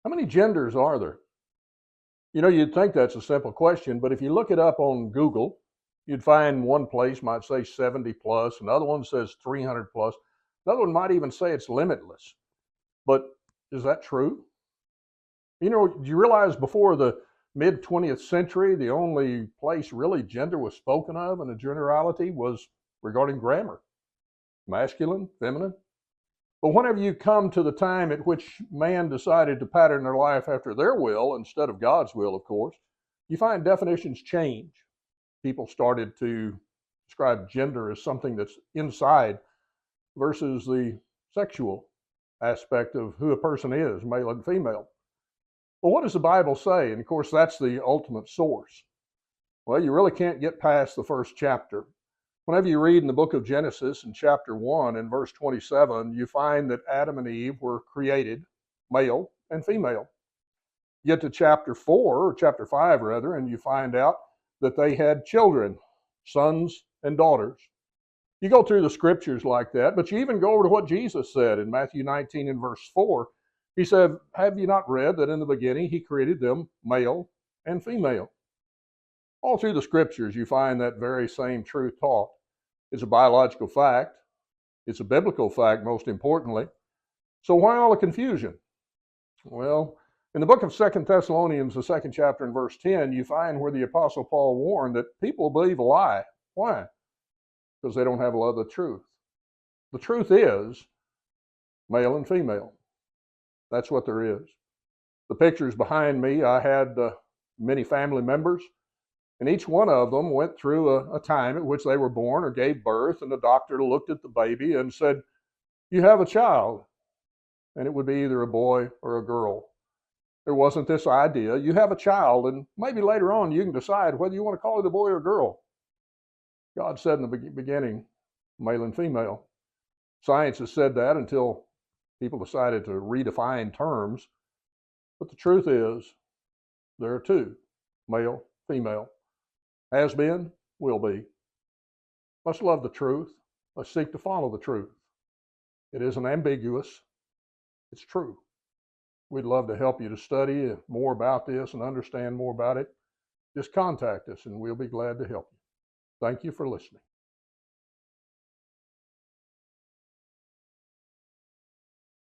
How many genders are there? You know, you'd think that's a simple question, but if you look it up on Google, you'd find one place might say 70 plus, another one says 300 plus, another one might even say it's limitless. But is that true? You know, do you realize before the mid 20th century, the only place really gender was spoken of in a generality was regarding grammar, masculine, feminine? But whenever you come to the time at which man decided to pattern their life after their will instead of God's will, of course, you find definitions change. People started to describe gender as something that's inside versus the sexual aspect of who a person is, male and female. Well, what does the Bible say? And of course, that's the ultimate source. Well, you really can't get past the first chapter. Whenever you read in the book of Genesis in chapter 1 and verse 27, you find that Adam and Eve were created male and female. You get to chapter 4, or chapter 5 rather, and you find out that they had children, sons and daughters. You go through the scriptures like that, but you even go over to what Jesus said in Matthew 19 and verse 4. He said, have you not read that in the beginning he created them male and female? All through the scriptures you find that very same truth taught. It's a biological fact. It's a biblical fact, most importantly. So why all the confusion? Well, in the book of 2 Thessalonians, the second chapter and verse 10, you find where the Apostle Paul warned that people believe a lie. Why? Because they don't have a love of the truth. The truth is male and female. That's what there is. The pictures behind me, I had many family members, and each one of them went through a time at which they were born or gave birth, and the doctor looked at the baby and said, you have a child. And it would be either a boy or a girl. There wasn't this idea, you have a child, and maybe later on you can decide whether you want to call it a boy or girl. God said in the beginning, male and female. Science has said that until people decided to redefine terms. But the truth is, there are two, male, female. Has been, will be. Let's love the truth. Let's seek to follow the truth. It isn't ambiguous. It's true. We'd love to help you to study more about this and understand more about it. Just contact us and we'll be glad to help you. Thank you for listening.